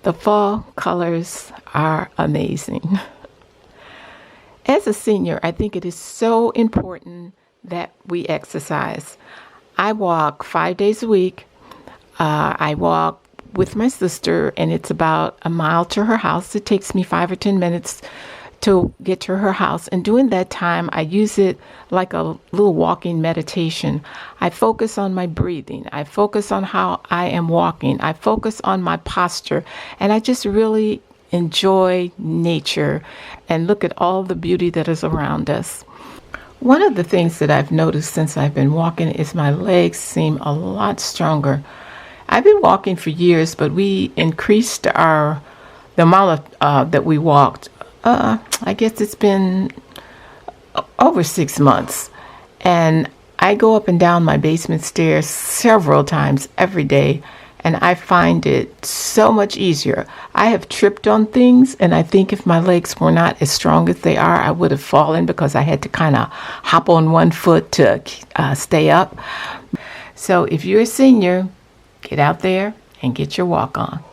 The fall colors are amazing. As a senior, I think it is so important that we exercise. I walk 5 days a week. I walk with my sister, and it's about a mile to her house. It takes me 5 or 10 minutes to get to her house. And during that time, I use it like a little walking meditation. I focus on my breathing. I focus on how I am walking. I focus on my posture. And I just really enjoy nature and look at all the beauty that is around us. One of the things that I've noticed since I've been walking is my legs seem a lot stronger. I've been walking for years, but we increased the amount of that we walked. I guess it's been over 6 months, and I go up and down my basement stairs several times every day, and I find it so much easier. I have tripped on things, and I think if my legs were not as strong as they are, I would have fallen because I had to kind of hop on one foot to stay up. So if you're a senior, get out there and get your walk on.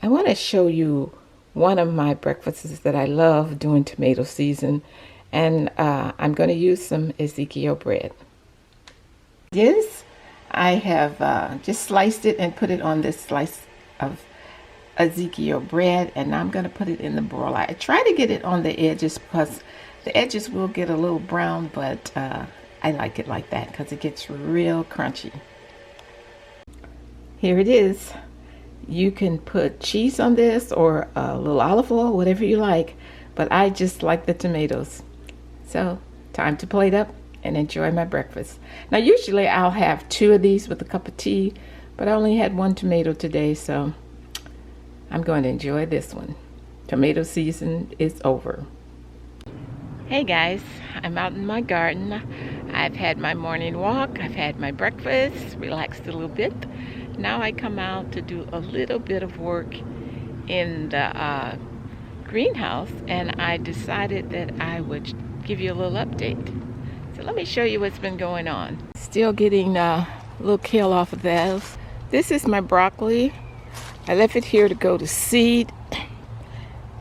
I want to show you one of my breakfasts that I love during tomato season, and I'm going to use some Ezekiel bread. This, I have just sliced it and put it on this slice of Ezekiel bread, and I'm going to put it in the broiler. I try to get it on the edges because the edges will get a little brown, but I like it like that because it gets real crunchy. Here it is. You can put cheese on this or a little olive oil, whatever you like, but I just like the tomatoes. So, time to plate up and enjoy my breakfast. Now, usually I'll have 2 of these with a cup of tea, but I only had 1 tomato today, so I'm going to enjoy this one. Tomato season is over. Hey guys, I'm out in my garden. I've had my morning walk, I've had my breakfast, relaxed a little bit. Now I come out to do a little bit of work in the greenhouse, and I decided that I would give you a little update. So let me show you what's been going on. Still getting a little kale off of those. This is my broccoli. I left it here to go to seed.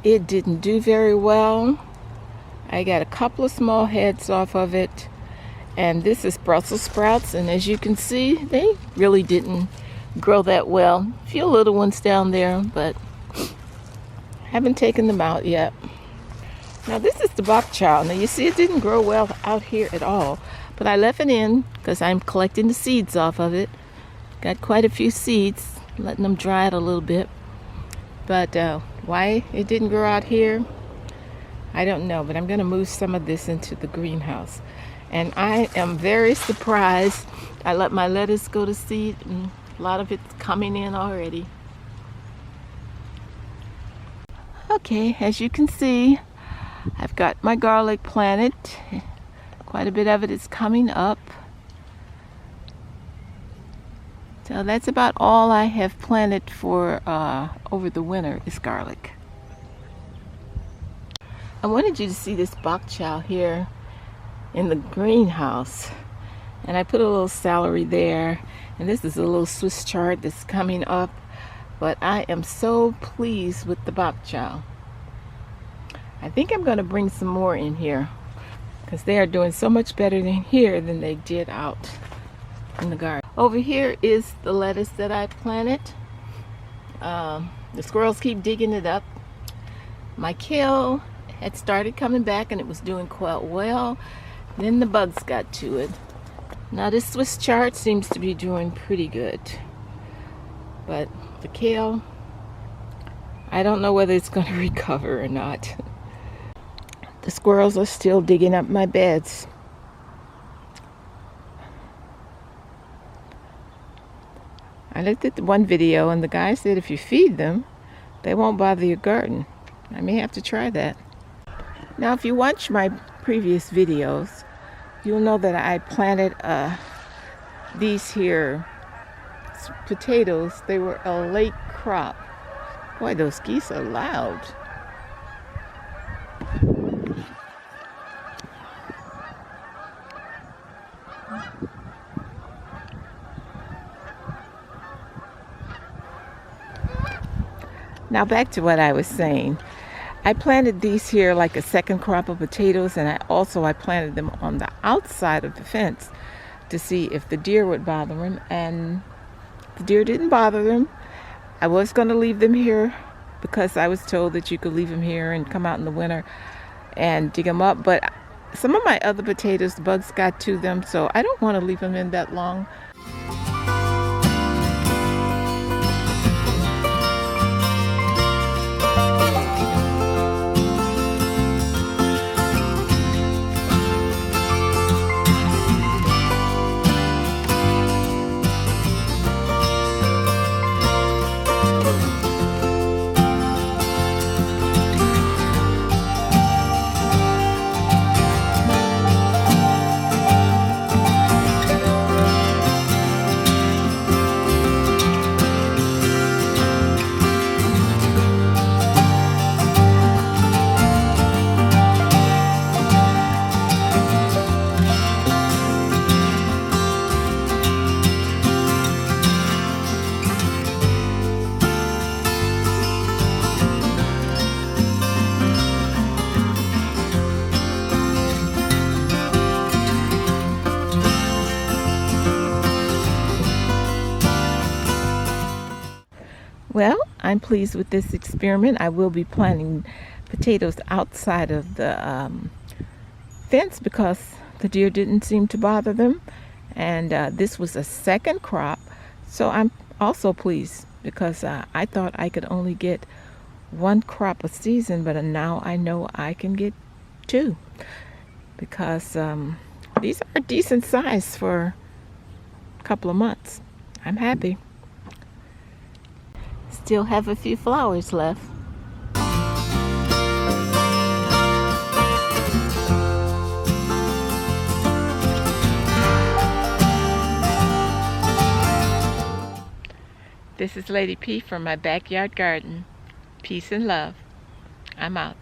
It didn't do very well. I got a couple of small heads off of it, and this is Brussels sprouts, and as you can see, they really didn't grow that well. A few little ones down there, but haven't taken them out yet. Now this is the bok chow. Now you see it didn't grow well out here at all, but I left it in because I'm collecting the seeds off of it. Got quite a few seeds, letting them dry out a little bit. But why it didn't grow out here, I don't know, but I'm going to move some of this into the greenhouse. And I am very surprised. I let my lettuce go to seed, and a lot of it's coming in already. Okay, as you can see, I've got my garlic planted. Quite a bit of it is coming up. So that's about all I have planted for over the winter is garlic. I wanted you to see this bok chow here in the greenhouse. And I put a little celery there. And this is a little Swiss chard that's coming up. But I am so pleased with the bok chow. I think I'm going to bring some more in here, because they are doing so much better in here than they did out in the garden. Over here is the lettuce that I planted. The squirrels keep digging it up. My kale had started coming back and it was doing quite well. Then the bugs got to it. Now this Swiss chard seems to be doing pretty good. But the kale, I don't know whether it's going to recover or not. The squirrels are still digging up my beds. I looked at one video and the guy said if you feed them, They won't bother your garden. I may have to try that. Now, if you watch my previous videos, you'll know that I planted these here potatoes. They were a late crop. Boy, those geese are loud. Now back to what I was saying. I planted these here like a second crop of potatoes, and I planted them on the outside of the fence to see if the deer would bother them, and the deer didn't bother them. I was going to leave them here because I was told that you could leave them here and come out in the winter and dig them up, but some of my other potatoes, the bugs got to them, so I don't want to leave them in that long. Well, I'm pleased with this experiment. I will be planting potatoes outside of the fence because the deer didn't seem to bother them. And this was a second crop. So I'm also pleased because I thought I could only get one crop a season, but now I know I can get two because these are decent size for a couple of months. I'm happy. Still have a few flowers left. This is Lady P from my backyard garden. Peace and love. I'm out.